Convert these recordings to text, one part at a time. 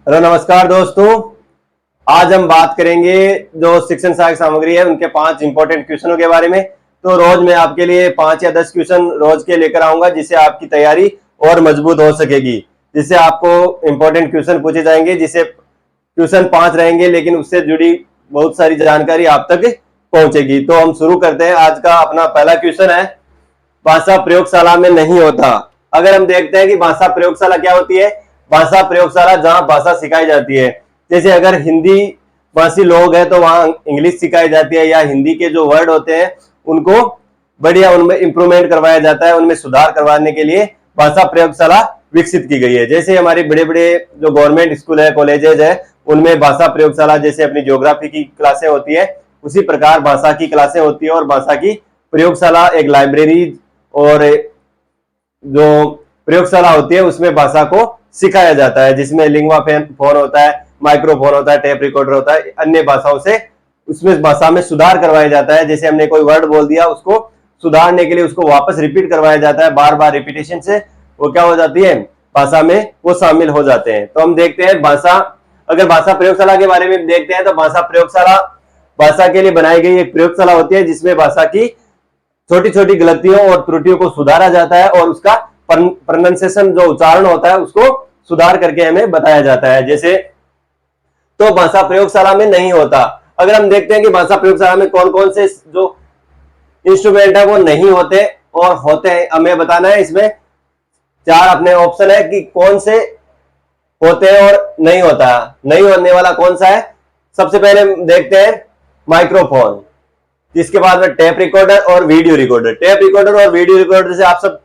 Hello नमस्कार दोस्तों। आज हम बात करेंगे जो शिक्षण सहायक सामग्री है उनके 5 इंपॉर्टेंट क्वेश्चनों के बारे में। तो रोज मैं आपके लिए 5 या 10 क्वेश्चन रोज के लेकर आऊंगा, जिससे आपकी तैयारी और मजबूत हो सकेगी। जिससे आपको इंपॉर्टेंट क्वेश्चन पूछे जाएंगे, जिससे क्वेश्चन 5 रहेंगे लेकिन उससे जुड़ी बहुत सारी जानकारी आप तक पहुंचेगी। तो हम शुरू करते हैं। आज का अपना पहला क्वेश्चन है, भाषा प्रयोगशाला में नहीं होता। अगर हम देखते हैं कि भाषा प्रयोगशाला क्या होती है, भाषा प्रयोगशाला जहां भाषा सिखाई जाती है। जैसे अगर हिंदी भाषी लोग हैं तो वहां इंग्लिश सिखाई जाती है, या हिंदी के जो वर्ड होते हैं उनको बढ़िया उनमें इंप्रूवमेंट करवाया जाता है, उनमें सुधार करवाने के लिए भाषा प्रयोगशाला विकसित की गई है। जैसे हमारे बड़े बड़े जो गवर्नमेंट स्कूल है, कॉलेजेज है, उनमें भाषा प्रयोगशाला, जैसे अपनी ज्योग्राफी की क्लासें होती है उसी प्रकार भाषा की क्लासें होती है। और भाषा की प्रयोगशाला एक लाइब्रेरी और जो प्रयोगशाला होती है उसमें भाषा को सिखाया जाता है, जिसमें लिंग्वा फोन होता है, माइक्रोफोन होता है, टेप रिकॉर्डर होता है, अन्य भाषाओं से उसमें भाषा में सुधार करवाया जाता है। जैसे हमने कोई वर्ड बोल दिया, उसको सुधारने के लिए उसको वापस रिपीट करवाया जाता है। बार बार रिपीटेशन से वो क्या हो जाती है, भाषा में वो शामिल हो जाते हैं। तो हम देखते हैं भाषा, अगर भाषा प्रयोगशाला के बारे में देखते हैं तो भाषा प्रयोगशाला भाषा के लिए बनाई गई एक प्रयोगशाला होती है, जिसमें भाषा की छोटी छोटी गलतियों और त्रुटियों को सुधारा जाता है और उसका प्रोनाउंसिएशन जो उच्चारण होता है उसको सुधार करके हमें बताया जाता है। जैसे तो भाषा प्रयोगशाला में नहीं होता। अगर हम देखते हैं कि भाषा प्रयोगशाला में कौन कौन से जो इंस्ट्रूमेंट है वो नहीं होते और होते हैं, हमें बताना है। इसमें 4 अपने ऑप्शन है कि कौन से होते हैं और नहीं होता। नहीं होने वाला कौन सा है? सबसे पहले देखते हैं माइक्रोफोन, जिसके बाद में टेप रिकॉर्डर और वीडियो रिकॉर्डर। टेप रिकॉर्डर और वीडियो रिकॉर्डर से आप सब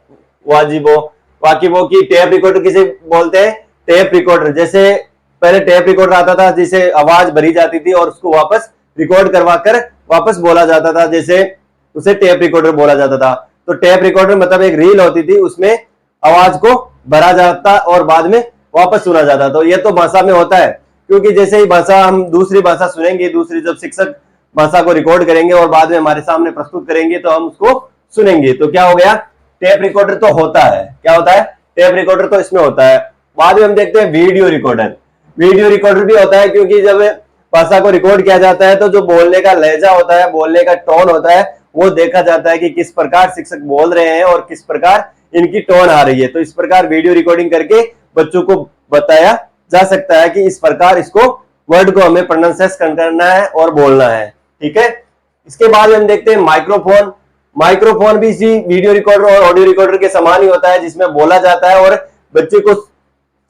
वाकिफ हो कि टेप रिकॉर्डर किसे बोलते हैं। टेप रिकॉर्डर, जैसे पहले टेप रिकॉर्डर आता था जिसे आवाज भरी जाती थी और उसको वापस रिकॉर्ड करवा कर वापस बोला जाता था, जैसे उसे टेप रिकॉर्डर बोला जाता था। तो टेप रिकॉर्डर मतलब एक रील होती थी, उसमें आवाज को भरा जाता और बाद में वापस सुना जाता। तो ये तो भाषा में होता है, क्योंकि जैसे ही भाषा हम दूसरी भाषा सुनेंगे, दूसरी जब शिक्षक भाषा को रिकॉर्ड करेंगे और बाद में हमारे सामने प्रस्तुत करेंगे तो हम उसको सुनेंगे। तो क्या हो गया, टेप रिकॉर्डर तो होता है। क्या होता है? टेप रिकॉर्डर तो इसमें होता है। बाद में हम देखते हैं वीडियो रिकॉर्डर। वीडियो रिकॉर्डर भी होता है, क्योंकि जब भाषा को रिकॉर्ड किया जाता है तो जो बोलने का लहजा होता है, बोलने का टोन होता है, वो देखा जाता है कि किस प्रकार शिक्षक बोल रहे हैं और किस प्रकार इनकी टोन आ रही है। तो इस प्रकार वीडियो रिकॉर्डिंग करके बच्चों को बताया जा सकता है कि इस प्रकार इसको वर्ड को हमें प्रोनाउंसिएट करना है और बोलना है। ठीक है। इसके बाद हम देखते हैं माइक्रोफोन। माइक्रोफोन भी इसी वीडियो रिकॉर्डर और ऑडियो रिकॉर्डर के समान ही होता है, जिसमें बोला जाता है और बच्चे को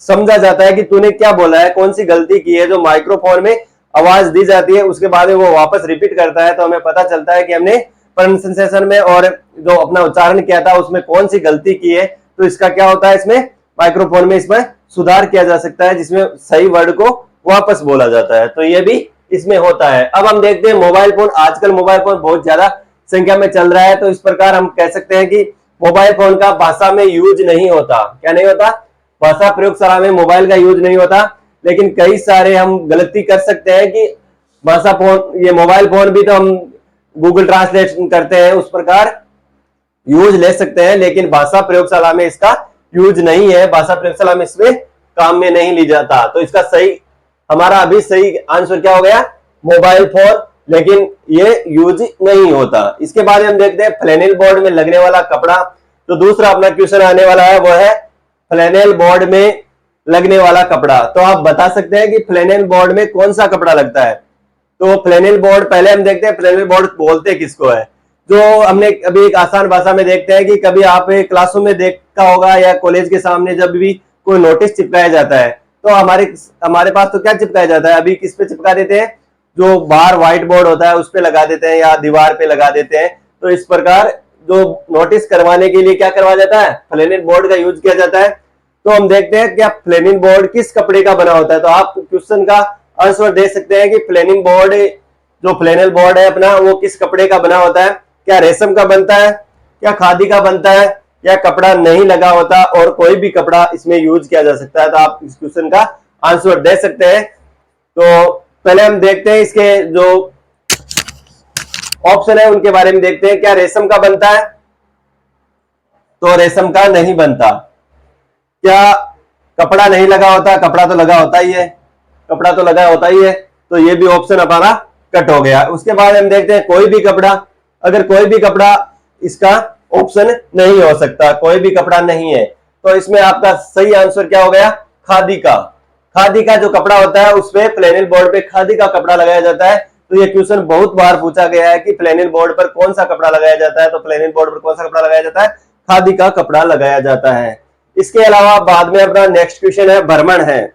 समझा जाता है कि तूने क्या बोला है, कौन सी गलती की है। जो माइक्रोफोन में आवाज दी जाती है उसके बाद में वो वापस रिपीट करता है, तो हमें पता चलता है कि हमने प्रोनाउंसिएशन में और जो अपना उच्चारण किया था उसमें कौन सी गलती की है। तो इसका क्या होता है, इसमें माइक्रोफोन में इसमें सुधार किया जा सकता है, जिसमें सही वर्ड को वापस बोला जाता है। तो ये भी इसमें होता है। अब हम देखते हैं मोबाइल फोन। आजकल मोबाइल फोन बहुत ज्यादा संख्या में चल रहा है, तो इस प्रकार हम कह सकते हैं कि मोबाइल फोन का भाषा में यूज नहीं होता। क्या नहीं होता? भाषा प्रयोगशाला में मोबाइल का यूज नहीं होता। लेकिन कई सारे हम गलती कर सकते हैं कि भाषा फोन, ये मोबाइल फोन भी तो हम गूगल ट्रांसलेट करते हैं, उस प्रकार यूज ले सकते हैं, लेकिन भाषा प्रयोगशाला में इसका यूज नहीं है। भाषा प्रयोगशाला में इसमें काम में नहीं ली जाता। तो इसका सही, हमारा अभी सही आंसर क्या हो गया, मोबाइल फोन, लेकिन ये यूज नहीं होता। इसके बाद हम देखते हैं फ्लैनेल बोर्ड में लगने वाला कपड़ा। तो दूसरा अपना क्वेश्चन आने वाला है, वो है फ्लैनेल बोर्ड में लगने वाला कपड़ा। तो आप बता सकते हैं कि फ्लैनेल बोर्ड में कौन सा कपड़ा लगता है। तो फ्लैनेल बोर्ड, पहले हम देखते हैं फ्लैनेल बोर्ड बोलते किसको है। जो हमने अभी एक आसान भाषा में देखते हैं कि कभी आप क्लासों में देखा होगा या कॉलेज के सामने जब भी कोई नोटिस चिपकाया जाता है, तो हमारे पास तो क्या चिपकाया जाता है, अभी किस पे चिपका देते हैं, जो बाहर व्हाइट बोर्ड होता है उस पे लगा देते हैं या दीवार पे लगा देते हैं। तो इस प्रकार जो नोटिस करवाने के लिए क्या करवाया जाता है, फ्लैनेल बोर्ड का यूज किया जाता है। तो हम देखते हैं क्या फ्लैनेल बोर्ड किस कपड़े का बना होता है। तो आप क्वेश्चन का आंसर दे सकते हैं कि फ्लैनेल बोर्ड, जो फ्लैनेल बोर्ड है अपना, वो किस कपड़े का बना होता है। क्या रेशम का बनता है, क्या खादी का बनता है, या कपड़ा नहीं लगा होता और कोई भी कपड़ा इसमें यूज किया जा सकता है। तो आप इस क्वेश्चन का आंसर दे सकते हैं। तो पहले हम देखते हैं इसके जो ऑप्शन है उनके बारे में देखते हैं। क्या रेशम का बनता है? तो रेशम का नहीं बनता। क्या कपड़ा नहीं लगा होता, कपड़ा तो लगा होता ही है, कपड़ा तो लगा होता ही है, तो ये भी ऑप्शन हमारा कट हो गया। उसके बाद हम देखते हैं कोई भी कपड़ा, अगर कोई भी कपड़ा, इसका ऑप्शन नहीं हो सकता, कोई भी कपड़ा नहीं है, तो इसमें आपका सही आंसर क्या हो गया, खादी का। खादी का जो कपड़ा होता है उसपे प्लेनिल बोर्ड पे खादी का कपड़ा लगाया जाता है। तो ये क्वेश्चन बहुत बार पूछा गया है कि प्लेनिल बोर्ड पर कौन सा कपड़ा लगाया जाता है, तो प्लेनिल बोर्ड पर कौन सा कपड़ा लगाया जाता है, खादी का कपड़ा लगाया जाता है। इसके अलावा बाद में अपना नेक्स्ट क्वेश्चन है भ्रमण है।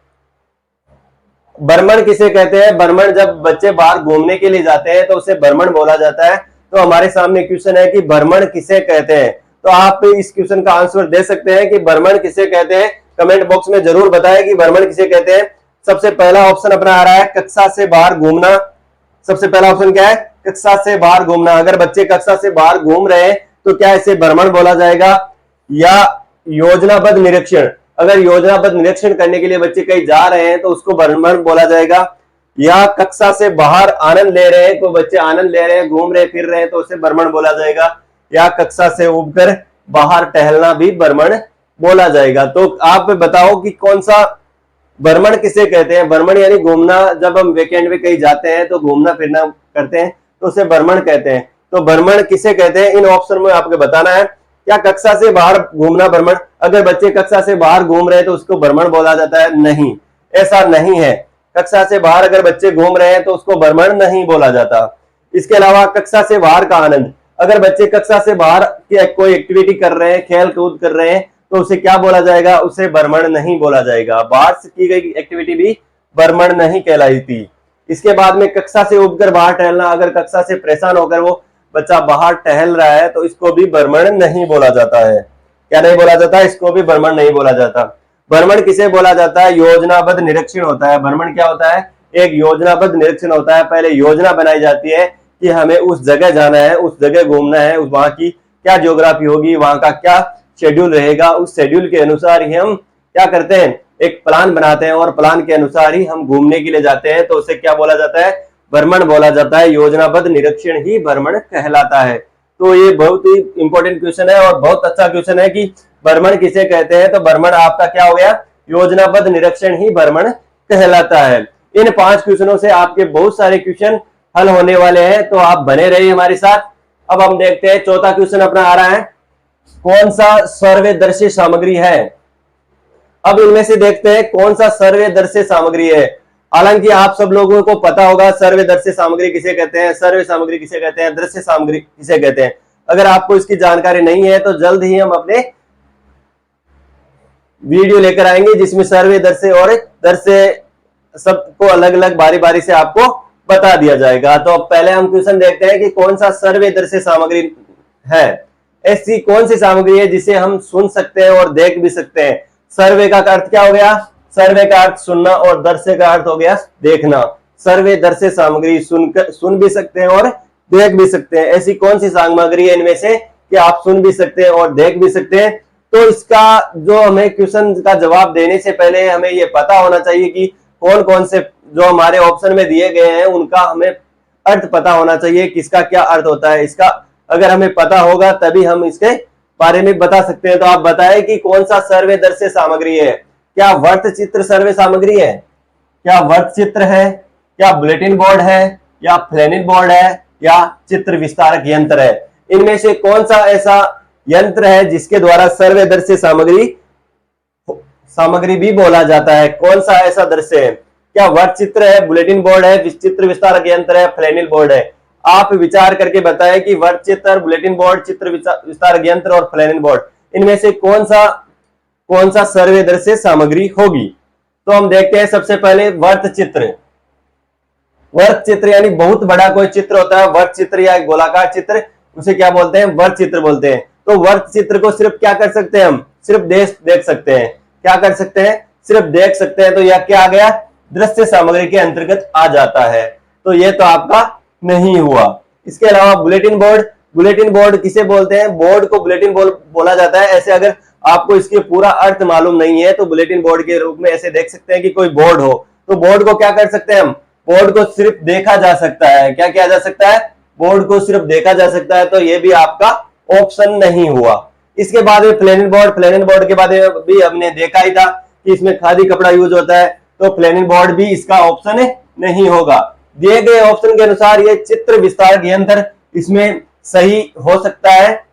भ्रमण किसे कहते हैं, भ्रमण जब बच्चे बाहर घूमने के लिए जाते हैं तो उसे भ्रमण बोला जाता है। तो हमारे सामने क्वेश्चन है कि भ्रमण किसे कहते हैं, तो आप इस क्वेश्चन का आंसर दे सकते हैं कि भ्रमण किसे कहते हैं, कमेंट बॉक्स में जरूर बताएं कि भ्रमण किसे कहते हैं। सबसे पहला ऑप्शन अपना आ रहा है कक्षा से बाहर घूमना। सबसे पहला ऑप्शन क्या है, कक्षा से बाहर घूमना। अगर बच्चे कक्षा से बाहर घूम रहे हैं तो क्या इसे भ्रमण बोला जाएगा, या योजनाबद्ध निरीक्षण, अगर योजनाबद्ध निरीक्षण करने के लिए बच्चे कहीं जा रहे हैं तो उसको भ्रमण बोला जाएगा, या कक्षा से बाहर आनंद ले रहे हैं, कोई बच्चे आनंद ले रहे हैं, घूम रहे फिर रहे हैं, तो उसे भ्रमण बोला जाएगा, या कक्षा से उबकर बाहर टहलना भी भ्रमण बोला जाएगा। तो आप बताओ कि कौन सा भ्रमण किसे कहते हैं। भ्रमण यानी घूमना, जब हम वीकेंड में कहीं जाते हैं तो घूमना फिरना करते हैं तो उसे भ्रमण कहते हैं। तो भ्रमण किसे कहते हैं, इन ऑप्शन में आपको बताना है। क्या कक्षा से बाहर घूमना भ्रमण, अगर बच्चे कक्षा से बाहर घूम रहे हैं तो उसको भ्रमण बोला जाता है, नहीं, ऐसा नहीं है। कक्षा से बाहर अगर बच्चे घूम रहे हैं तो उसको भ्रमण नहीं बोला जाता। इसके अलावा कक्षा से बाहर का आनंद, अगर बच्चे कक्षा से बाहर कोई एक्टिविटी कर रहे हैं, खेल कूद कर रहे हैं, तो उसे क्या बोला जाएगा, उसे भ्रमण नहीं बोला जाएगा। बाहर से की गई एक्टिविटी भी भ्रमण नहीं कहलाती। इसके बाद में कक्षा से उबकर बाहर टहलना, अगर कक्षा से परेशान होकर वो बच्चा बाहर टहल रहा है तो इसको भी भ्रमण नहीं बोला जाता है। क्या नहीं बोला जाता, इसको भी भ्रमण नहीं बोला जाता। भ्रमण किसे बोला जाता है, योजनाबद्ध निरीक्षण होता है। भ्रमण क्या होता है, एक योजनाबद्ध निरीक्षण होता है। पहले योजना बनाई जाती है कि हमें उस जगह जाना है, उस जगह घूमना है, उस वहां की क्या ज्योग्राफी होगी, वहां का क्या शेड्यूल रहेगा, उस शेड्यूल के अनुसार ही हम क्या करते हैं, एक प्लान बनाते हैं और प्लान के अनुसार ही हम घूमने के लिए जाते हैं। तो उसे क्या बोला जाता है, भ्रमण बोला जाता है। योजनाबद्ध निरीक्षण ही भ्रमण कहलाता है। तो ये बहुत ही इंपॉर्टेंट क्वेश्चन है और बहुत अच्छा क्वेश्चन है कि भ्रमण किसे कहते हैं। तो भ्रमण आपका क्या हो गया, योजनाबद्ध निरीक्षण ही भ्रमण कहलाता है। इन 5 क्वेश्चनों से आपके बहुत सारे क्वेश्चन हल होने वाले हैं, तो आप बने रहिए हमारे साथ। अब हम देखते हैं चौथा क्वेश्चन अपना आ रहा है, कौन सा सर्वदर्शी सामग्री है। अब इनमें से देखते हैं कौन सा सर्वदर्शी सामग्री है। हालांकि आप सब लोगों को पता होगा सर्वदर्शी सामग्री किसे कहते हैं, सर्व सामग्री किसे कहते हैं, दृश्य सामग्री किसे कहते हैं। अगर आपको इसकी जानकारी नहीं है तो जल्द ही हम अपने वीडियो लेकर आएंगे जिसमें सर्वदर्शी और दृश्य सबको अलग अलग बारी बारी से आपको बता दिया जाएगा। तो अब पहले हम क्वेश्चन देखते हैं कि कौन सा सर्वदर्शी सामग्री है। ऐसी कौन सी सामग्री है जिसे हम सुन सकते हैं और देख भी सकते हैं। सर्वे का अर्थ क्या हो गया, सर्वे का अर्थ सुनना और दर्शय का अर्थ हो गया देखना। सर्वदर्शी सामग्री सुन भी सकते हैं और देख भी सकते हैं। ऐसी कौन सी सामग्री है इनमें से कि आप सुन भी सकते हैं और देख भी सकते हैं। तो इसका जो हमें क्वेश्चन का जवाब देने से पहले हमें ये पता होना चाहिए कि कौन कौन से जो हमारे ऑप्शन में दिए गए हैं उनका हमें अर्थ पता होना चाहिए, किसका क्या अर्थ होता है। इसका अगर हमें पता होगा तभी हम इसके बारे में बता सकते हैं। तो आप बताएं कि कौन सा सर्वदर्शी सामग्री है। क्या वर्त चित्र सर्वे सामग्री है, क्या वर्त चित्र है, क्या बुलेटिन बोर्ड है, या फ्लैनेल बोर्ड है, या चित्र विस्तारक यंत्र है। इनमें से कौन सा ऐसा यंत्र है जिसके द्वारा सर्वदर्शी सामग्री भी बोला जाता है। कौन सा ऐसा दृश्य है, क्या वर्त चित्र है, बुलेटिन बोर्ड है, चित्र विस्तारक यंत्र है, फ्लैनेल बोर्ड है। आप विचार करके बताएं कि वर्त चित्र, बुलेटिन बोर्ड, चित्र विस्तारक यंत्र और फ्लैनेल बोर्ड, इनमें से कौन सा सर्वदर्शी सामग्री होगी। तो हम देखते हैं सबसे पहले वर्त चित्र। वर्त चित्र यानी बहुत बड़ा कोई चित्र होता है, वर्त चित्र या गोलाकार चित्र, उसे क्या बोलते हैं, वर्त चित्र बोलते हैं। तो वर्त चित्र को सिर्फ क्या कर सकते हैं, हम सिर्फ देख सकते हैं। क्या कर सकते हैं, सिर्फ देख सकते हैं। तो यह क्या आ गया, दृश्य सामग्री के अंतर्गत आ जाता है। तो यह तो आपका नहीं हुआ। इसके अलावा बुलेटिन बोर्ड किसे बोलते हैं, बोर्ड को बुलेटिन बोर्ड बोला जाता है। ऐसे अगर आपको इसके पूरा अर्थ मालूम नहीं है तो बुलेटिन बोर्ड के रूप में ऐसे देख सकते हैं कि कोई बोर्ड हो, तो बोर्ड को क्या कर सकते हैं हम, बोर्ड को सिर्फ देखा जा सकता है। क्या किया जा सकता है, बोर्ड को सिर्फ देखा जा सकता है। तो ये भी आपका ऑप्शन नहीं हुआ। इसके बाद में फ्लैनेल बोर्ड के बाद भी हमने देखा ही था कि इसमें खादी कपड़ा यूज होता है, तो प्लेनिंग बोर्ड भी इसका ऑप्शन नहीं होगा। दिए गए ऑप्शन के अनुसार ये चित्र विस्तारक यंत्र इसमें सही हो सकता है।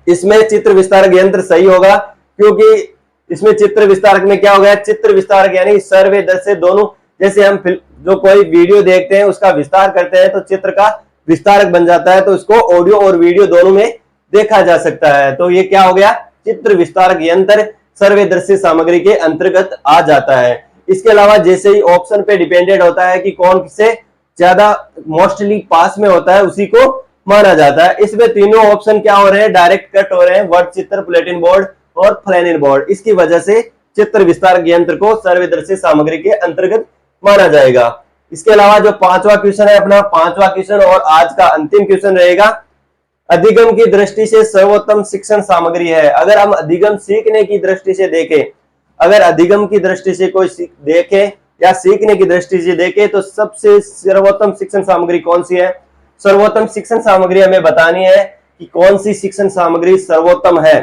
इसमें चित्र विस्तारक यंत्र सही होगा, क्योंकि इसमें चित्र विस्तारक में क्या हो गया, चित्र विस्तारक यानी सर्वे दृश्य दोनों, जैसे हम जो कोई वीडियो देखते हैं उसका विस्तार करते हैं तो चित्र का विस्तारक बन जाता है, तो इसको ऑडियो और वीडियो दोनों में देखा जा सकता है। तो ये क्या हो गया, चित्र विस्तारक यंत्र सर्वे दृश्य सामग्री के अंतर्गत आ जाता है। इसके अलावा जैसे ही ऑप्शन पे डिपेंडेंट होता है कि कौन से ज्यादा मोस्टली पास में होता है उसी को माना जाता है। इसमें तीनों ऑप्शन क्या हो रहे हैं, डायरेक्ट कट हो रहे हैं, वर्ड चित्र, बुलेटिन बोर्ड और प्लेनिंग बोर्ड। इसकी वजह से चित्र विस्तारक यंत्र को सर्वे दृश्य सामग्री के अंतर्गत माना जाएगा। इसके अलावा जो पांचवा क्वेश्चन है, अपना पांचवा क्वेश्चन और आज का अंतिम क्वेश्चन रहेगा, अधिगम की दृष्टि से सर्वोत्तम शिक्षण सामग्री है। अगर हम अधिगम सीखने की दृष्टि से देखें, अगर अधिगम की दृष्टि से कोई देखे या सीखने की दृष्टि से देखे तो सबसे सर्वोत्तम शिक्षण सामग्री कौन सी है? सर्वोत्तम शिक्षण सामग्री हमें बतानी है कि कौन सी शिक्षण सामग्री सर्वोत्तम है।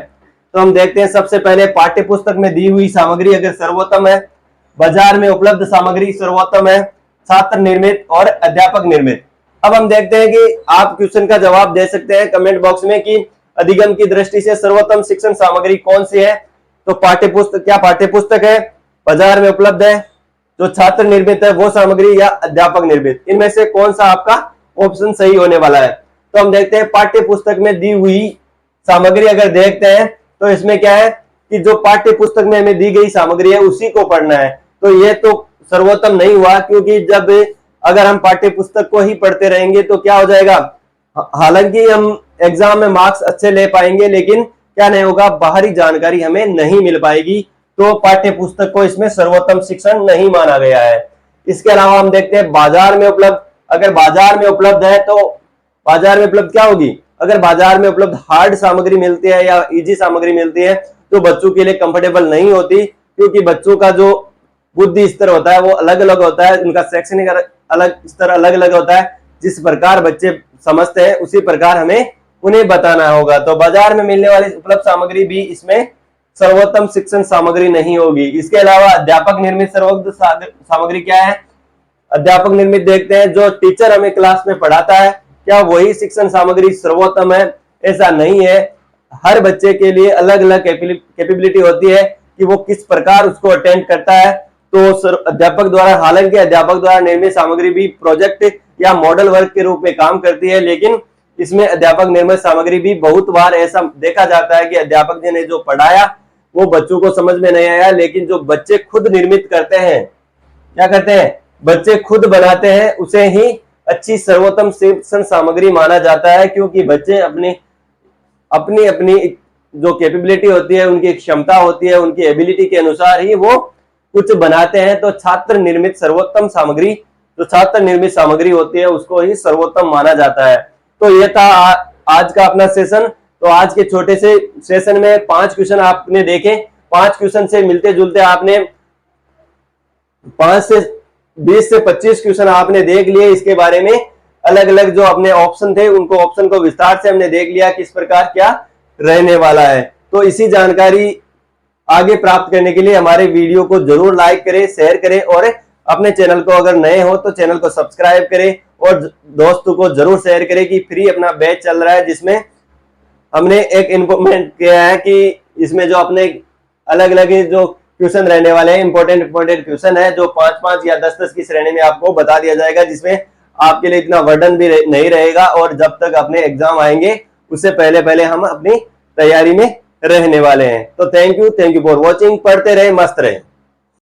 तो हम देखते हैं, सबसे पहले पाठ्य पुस्तक में दी हुई सामग्री अगर सर्वोत्तम है, बाजार में उपलब्ध सामग्री सर्वोत्तम है, छात्र निर्मित और अध्यापक निर्मित। अब हम देखते हैं कि आप क्वेश्चन का जवाब दे सकते हैं कमेंट बॉक्स में कि अधिगम की दृष्टि से सर्वोत्तम शिक्षण सामग्री कौन सी है। तो पाठ्यपुस्तक, क्या पाठ्यपुस्तक है, बाजार में उपलब्ध है, जो छात्र निर्मित है वो सामग्री, या अध्यापक निर्मित, इनमें से कौन सा आपका ऑप्शन सही होने वाला है। तो हम देखते हैं पाठ्य पुस्तक में दी हुई सामग्री अगर देखते हैं तो इसमें क्या है कि जो पाठ्य पुस्तक में हमें दी गई सामग्री है उसी को पढ़ना है। तो ये तो सर्वोत्तम नहीं हुआ, क्योंकि जब अगर हम पाठ्य पुस्तक को ही पढ़ते रहेंगे तो क्या हो जाएगा, हालांकि हम एग्जाम में मार्क्स अच्छे ले पाएंगे लेकिन क्या नहीं होगा, बाहरी जानकारी हमें नहीं मिल पाएगी। तो पाठ्य पुस्तक को इसमें सर्वोत्तम शिक्षण नहीं माना गया है। इसके अलावा हम देखते हैं बाजार में उपलब्ध, अगर बाजार में उपलब्ध है तो बाजार में उपलब्ध क्या होगी, अगर बाजार में उपलब्ध हार्ड सामग्री मिलती है या इजी सामग्री मिलती है तो बच्चों के लिए कंफर्टेबल नहीं होती, क्योंकि बच्चों का जो बुद्धि स्तर होता है वो अलग अलग होता है, उनका शैक्षणिक अलग स्तर अलग अलग होता है। जिस प्रकार बच्चे समझते हैं उसी प्रकार हमें उन्हें बताना होगा। तो बाजार में मिलने वाली उपलब्ध सामग्री भी इसमें सर्वोत्तम शिक्षण सामग्री नहीं होगी। इसके अलावा अध्यापक निर्मित सर्वोत्तम सामग्री क्या है, अध्यापक निर्मित देखते हैं, जो टीचर हमें क्लास में पढ़ाता है क्या वही शिक्षण सामग्री सर्वोत्तम है? ऐसा नहीं है। हर बच्चे के लिए अलग अलग कैपेबिलिटी होती है कि वो किस प्रकार उसको अटेंड करता है। तो अध्यापक द्वारा, हालांकि अध्यापक द्वारा निर्मित सामग्री भी प्रोजेक्ट या मॉडल वर्क के रूप में काम करती है, लेकिन इसमें अध्यापक निर्मित सामग्री भी बहुत बार ऐसा देखा जाता है कि अध्यापक जी ने जो पढ़ाया वो बच्चों को समझ में नहीं आया, लेकिन जो बच्चे खुद निर्मित करते हैं, क्या करते हैं, बच्चे खुद बनाते हैं, उसे ही अच्छी सर्वोत्तम शिक्षण सामग्री माना जाता है। क्योंकि बच्चे अपनी अपनी जो कैपेबिलिटी होती है, उनकी क्षमता होती है, उनकी एबिलिटी के अनुसार ही वो कुछ बनाते हैं। तो छात्र निर्मित सर्वोत्तम सामग्री, जो छात्र निर्मित सामग्री होती है उसको ही सर्वोत्तम माना जाता है। तो ये था आज का अपना सेशन। तो आज के छोटे से सेशन में 5 क्वेश्चन आपने देखे, 5 क्वेश्चन से मिलते जुलते आपने 5 से 20 से 25 क्वेश्चन आपने देख लिए। इसके बारे में अलग अलग जो अपने ऑप्शन थे उनको, ऑप्शन को विस्तार से हमने देख लिया किस प्रकार क्या रहने वाला है। तो इसी जानकारी आगे प्राप्त करने के लिए हमारे वीडियो को जरूर लाइक करें, शेयर करें और अपने चैनल को अगर नए हो तो चैनल को सब्सक्राइब करें और दोस्तों को जरूर शेयर करें कि फ्री अपना बैच चल रहा है, जिसमें हमने एक इम्प्रूवमेंट किया है कि इसमें जो अपने अलग अलग जो क्वेश्चन रहने वाले हैं, इंपॉर्टेंट क्वेश्चन है, जो 5-5 या 10-10 की श्रेणी में आपको बता दिया जाएगा, जिसमें आपके लिए इतना वर्डन भी नहीं रहेगा। और जब तक अपने एग्जाम आएंगे उससे पहले हम अपनी तैयारी में रहने वाले हैं। तो थैंक यू फॉर वॉचिंग। पढ़ते रहे, मस्त रहे।